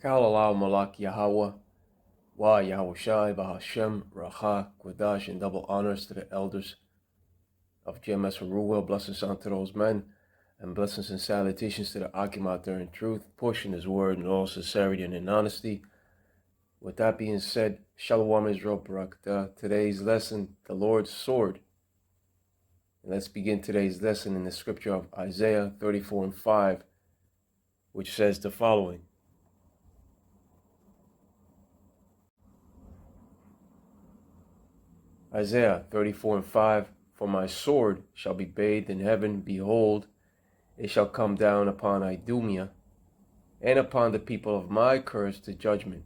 Kalalau Malak Yahweh, Wa Yahushai Bahashem, Racha, Kwadash, and double honors to the elders of GMS Ruel. Blessings unto those men, and blessings and salutations to the Akim out there in truth, pushing his word in all sincerity and in honesty. With that being said, Shalom Israel Barakatah. Today's lesson, the Lord's sword. And let's begin today's lesson in the scripture of Isaiah 34:5, which says the following. Isaiah 34:5, For my sword shall be bathed in heaven, behold, it shall come down upon Idumea, and upon the people of my curse to judgment.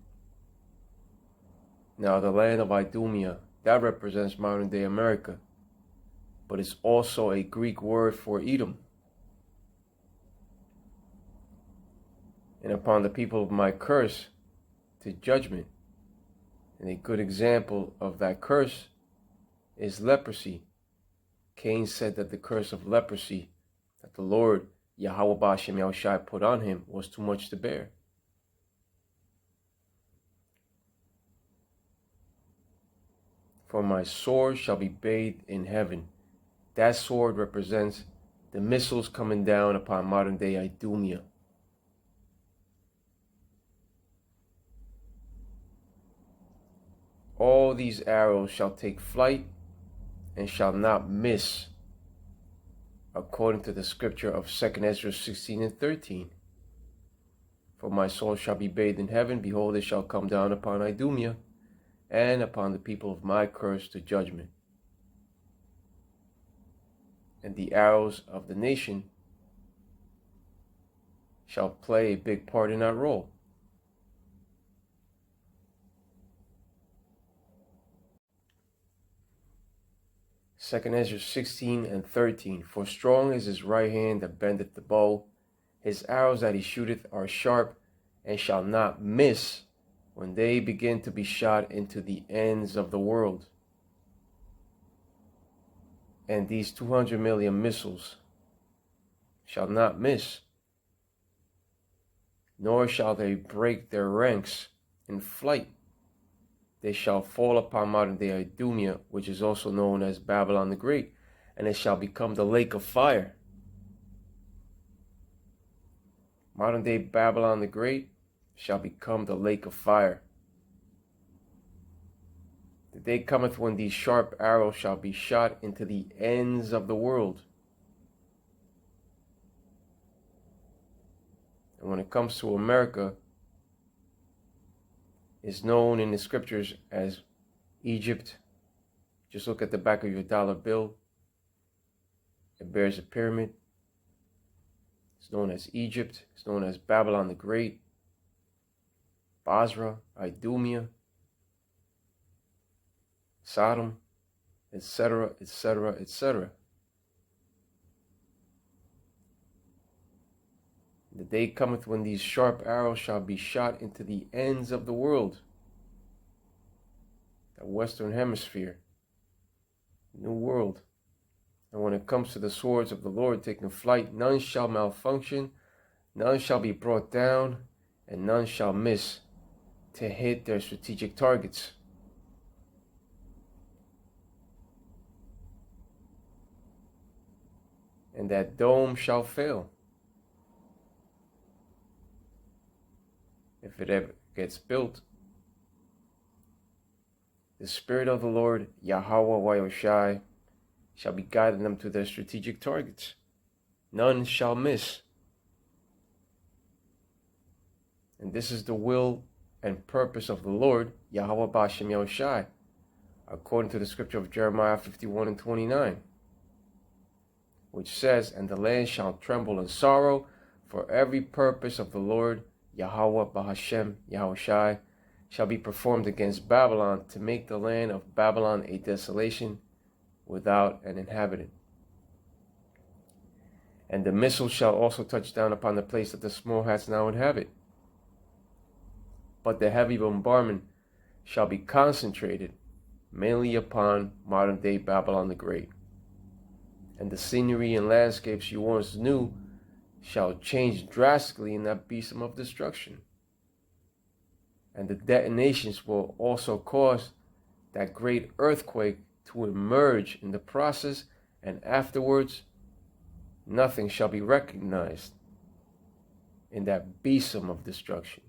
Now the land of Idumea, that represents modern day America, but it's also a Greek word for Edom. And upon the people of my curse to judgment. And a good example of that curse is leprosy. Cain said that the curse of leprosy that the Lord Yahweh B'Shem Yahushai put on him was too much to bear. For my sword shall be bathed in heaven. That sword represents the missiles coming down upon modern day Idumea. All these arrows shall take flight and shall not miss, according to the scripture of 2 Esdras 16:13. For my soul shall be bathed in heaven, behold, it shall come down upon Idumea, and upon the people of my curse to judgment. And the arrows of the nation shall play a big part in that role. Second Ezra 16:13. For strong is his right hand that bendeth the bow, his arrows that he shooteth are sharp, and shall not miss when they begin to be shot into the ends of the world. And these 200 million missiles shall not miss, nor shall they break their ranks in flight. They shall fall upon modern day Idumea, which is also known as Babylon the Great, and it shall become the lake of fire. Modern day Babylon the Great shall become the lake of fire. The day cometh when these sharp arrows shall be shot into the ends of the world. And when it comes to America, is known in the scriptures as Egypt. Just look at the back of your dollar bill. It bears a pyramid. It's known as Egypt. It's known as Babylon the Great, Basra, Idumea, Sodom, etc., etc., etc. The day cometh when these sharp arrows shall be shot into the ends of the world, the Western Hemisphere, New World. And when it comes to the swords of the Lord taking flight, none shall malfunction, none shall be brought down, and none shall miss to hit their strategic targets. And that dome shall fail. If it ever gets built, the Spirit of the Lord, Yahweh Yahushai, shall be guiding them to their strategic targets. None shall miss. And this is the will and purpose of the Lord, Yahweh B'Shem Yahushai, according to the scripture of Jeremiah 51:29, which says, And the land shall tremble in sorrow for every purpose of the Lord, Yahweh B'Hashem Yahushai, shall be performed against Babylon, to make the land of Babylon a desolation without an inhabitant. And the missile shall also touch down upon the place that the small hats now inhabit. But the heavy bombardment shall be concentrated mainly upon modern day Babylon the Great. And the scenery and landscapes you once knew shall change drastically in that besom of destruction. And the detonations will also cause that great earthquake to emerge in the process, and afterwards nothing shall be recognized in that besom of destruction.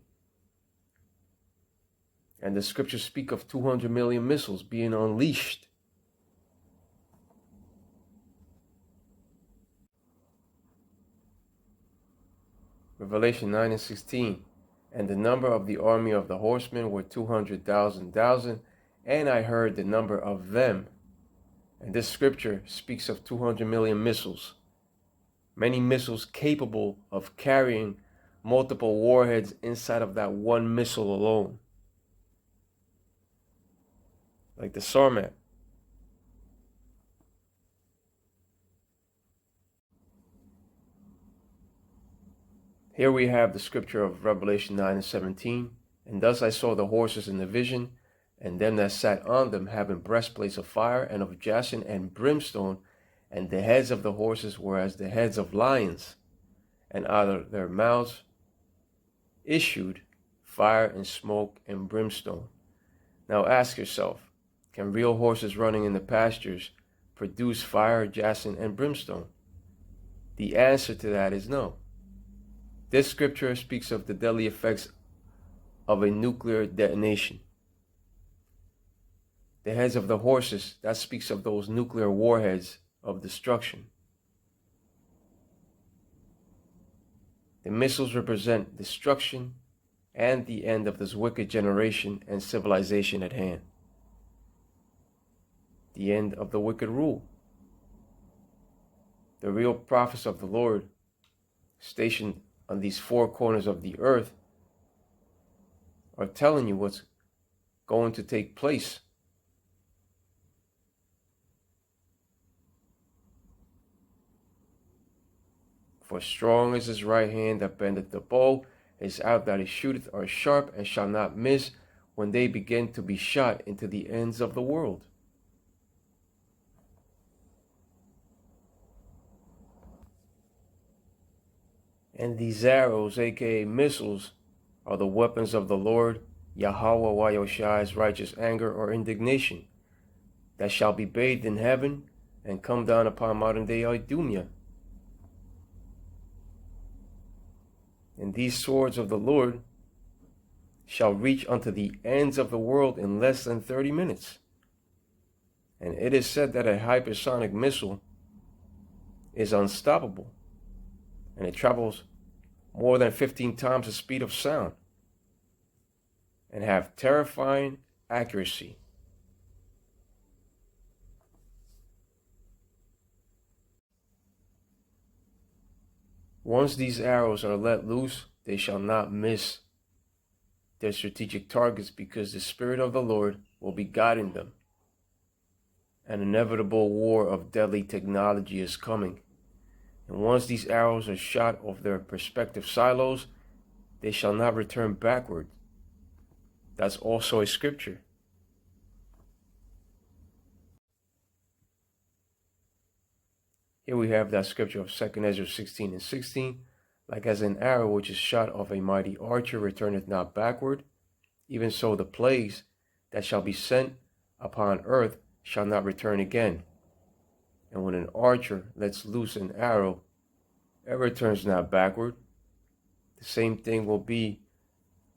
And the scriptures speak of 200 million missiles being unleashed. Revelation 9:16. And the number of the army of the horsemen were 200,000, and I heard the number of them. And this scripture speaks of 200 million missiles. Many missiles capable of carrying multiple warheads inside of that one missile alone. Like the Sarmat. Here we have the scripture of Revelation 9:17. And thus I saw the horses in the vision, and them that sat on them having breastplates of fire and of jacinth and brimstone, and the heads of the horses were as the heads of lions, and out of their mouths issued fire and smoke and brimstone. Now ask yourself, can real horses running in the pastures produce fire, jacinth, and brimstone? The answer to that is no. This scripture speaks of the deadly effects of a nuclear detonation. The heads of the horses, that speaks of those nuclear warheads of destruction. The missiles represent destruction and the end of this wicked generation and civilization at hand. The end of the wicked rule. The real prophets of the Lord, stationed on these four corners of the earth, are telling you what's going to take place. For strong is his right hand that bendeth the bow, his out that he shooteth are sharp and shall not miss, when they begin to be shot into the ends of the world. And these arrows, aka missiles, are the weapons of the Lord, Yahweh Wayoshai's righteous anger or indignation, that shall be bathed in heaven and come down upon modern day Idumea. And these swords of the Lord shall reach unto the ends of the world in less than 30 minutes. And it is said that a hypersonic missile is unstoppable, and it travels more than 15 times the speed of sound, and have terrifying accuracy. Once these arrows are let loose, they shall not miss their strategic targets, because the Spirit of the Lord will be guiding them. An inevitable war of deadly technology is coming. And once these arrows are shot off their respective silos, they shall not return backward. That's also a scripture. Here we have that scripture of 2 Esdras 16:16. Like as an arrow which is shot off a mighty archer returneth not backward, even so the plagues that shall be sent upon earth shall not return again. And when an archer lets loose an arrow, it returns not backward. The same thing will be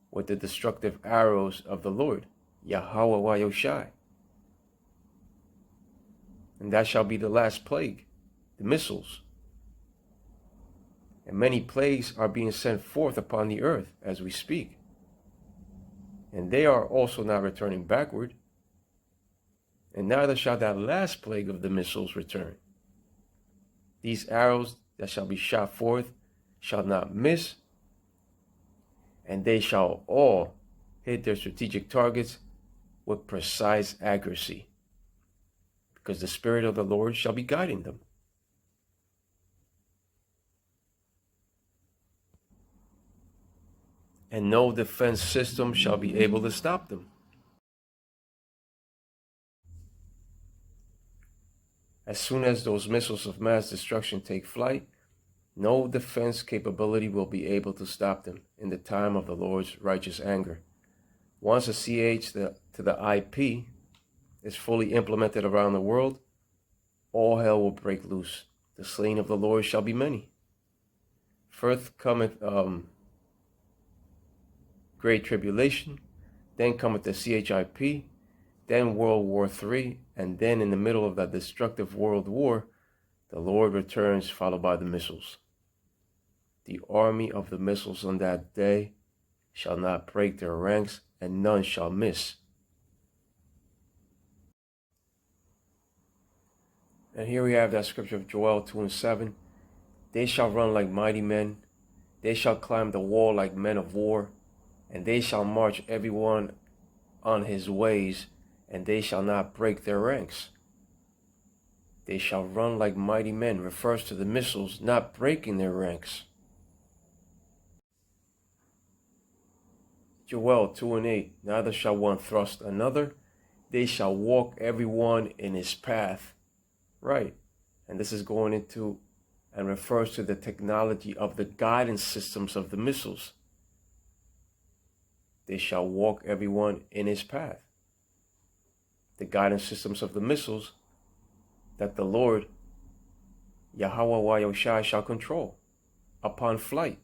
with the destructive arrows of the Lord, Yahweh Wayoshai. And that shall be the last plague, the missiles. And many plagues are being sent forth upon the earth as we speak. And they are also not returning backward. And neither shall that last plague of the missiles return. These arrows that shall be shot forth shall not miss, and they shall all hit their strategic targets with precise accuracy, because the Spirit of the Lord shall be guiding them. And no defense system shall be able to stop them. As soon as those missiles of mass destruction take flight, no defense capability will be able to stop them in the time of the Lord's righteous anger. Once the CH to the IP is fully implemented around the world, all hell will break loose. The slain of the Lord shall be many. First cometh great tribulation, then cometh the CHIP, then World War III, and then in the middle of that destructive world war, the Lord returns, followed by the missiles. The army of the missiles on that day shall not break their ranks, and none shall miss. And here we have that scripture of Joel 2:7. They shall run like mighty men, they shall climb the wall like men of war, and they shall march every one on his ways, and they shall not break their ranks. They shall run like mighty men refers to the missiles not breaking their ranks. Joel 2:8, neither shall one thrust another, they shall walk every one in his path. Right, and this is going into and refers to the technology of the guidance systems of the missiles. They shall walk everyone in his path. The guidance systems of the missiles that the Lord, Yahweh Wayoshai, shall control upon flight.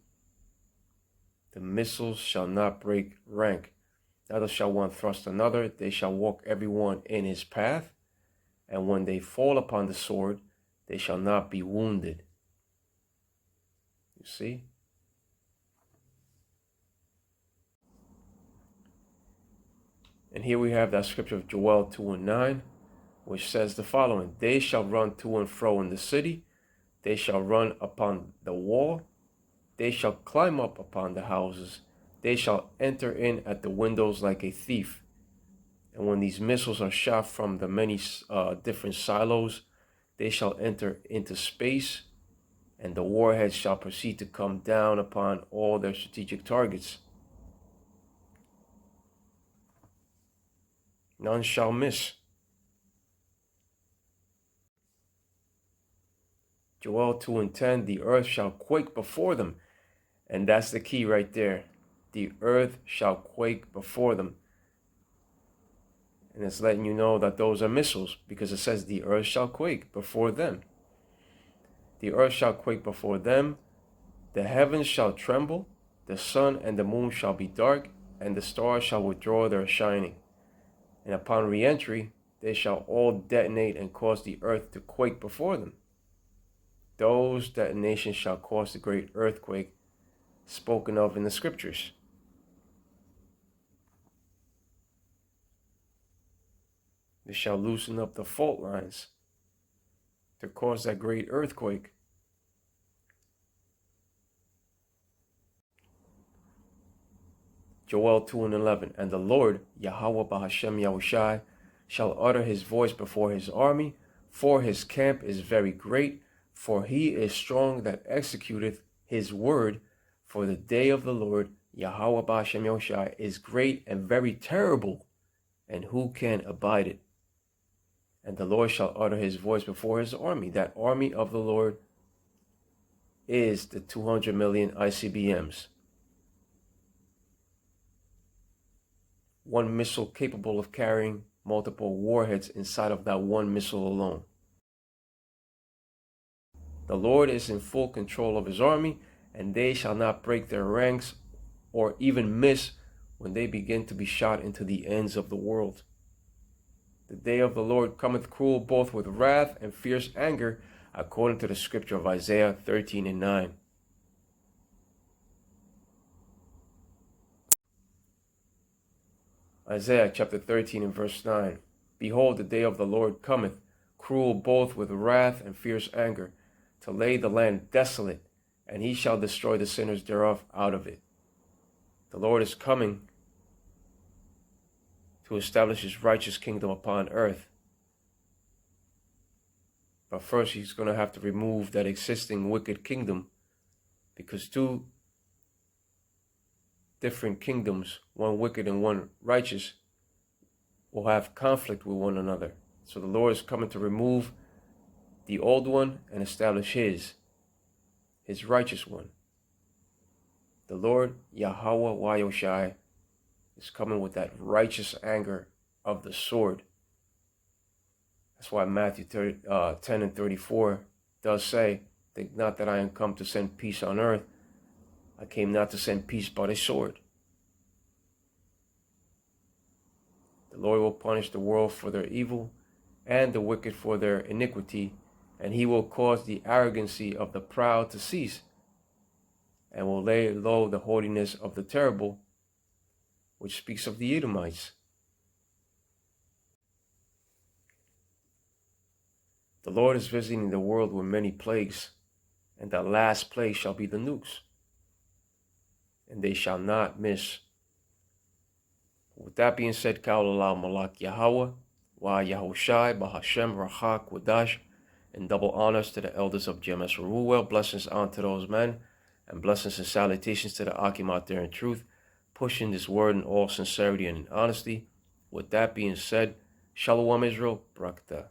The missiles shall not break rank, neither shall one thrust another. They shall walk everyone in his path, and when they fall upon the sword, they shall not be wounded. You see? And here we have that scripture of Joel 2:9, which says the following: they shall run to and fro in the city, they shall run upon the wall, they shall climb up upon the houses, they shall enter in at the windows like a thief. And when these missiles are shot from the many different silos, they shall enter into space, and the warheads shall proceed to come down upon all their strategic targets. None shall miss. Joel 2:10, the earth shall quake before them. And that's the key right there. The earth shall quake before them. And it's letting you know that those are missiles, because it says the earth shall quake before them. The earth shall quake before them. The heavens shall tremble. The sun and the moon shall be dark, and the stars shall withdraw their shining. And upon re-entry, they shall all detonate and cause the earth to quake before them. Those detonations shall cause the great earthquake spoken of in the scriptures. They shall loosen up the fault lines to cause that great earthquake. Joel 2:11, and the Lord, Yahweh Bahashem Yahushai, shall utter his voice before his army, for his camp is very great, for he is strong that executeth his word, for the day of the Lord, Yahweh Bahashem Yahushai, is great and very terrible, and who can abide it? And the Lord shall utter his voice before his army. That army of the Lord is the 200 million ICBMs. One missile capable of carrying multiple warheads inside of that one missile alone. The Lord is in full control of his army, and they shall not break their ranks or even miss when they begin to be shot into the ends of the world. The day of the Lord cometh cruel, both with wrath and fierce anger, according to the scripture of Isaiah 13:9. Isaiah chapter 13 and verse 9. Behold, the day of the Lord cometh, cruel both with wrath and fierce anger, to lay the land desolate, and he shall destroy the sinners thereof out of it. The Lord is coming to establish his righteous kingdom upon earth. But first he's going to have to remove that existing wicked kingdom, because two different kingdoms, one wicked and one righteous, will have conflict with one another. So the Lord is coming to remove the old one and establish his righteous one. The Lord, Yahweh Wayoshai, is coming with that righteous anger of the sword. That's why Matthew 10 and 34 does say, think not that I am come to send peace on earth. I came not to send peace but a sword. The Lord will punish the world for their evil and the wicked for their iniquity, and he will cause the arrogancy of the proud to cease, and will lay low the haughtiness of the terrible, which speaks of the Edomites. The Lord is visiting the world with many plagues, and the last plague shall be the nukes, and they shall not miss. With that being said, Kaulalal Malak Yahweh, Wa Yahushai, Bahashem, Racha, Quadash, and double honors to the elders of Jemes Ruel, blessings unto those men, and blessings and salutations to the Akim out there in truth, pushing this word in all sincerity and in honesty. With that being said, Shalom Israel, Brakta.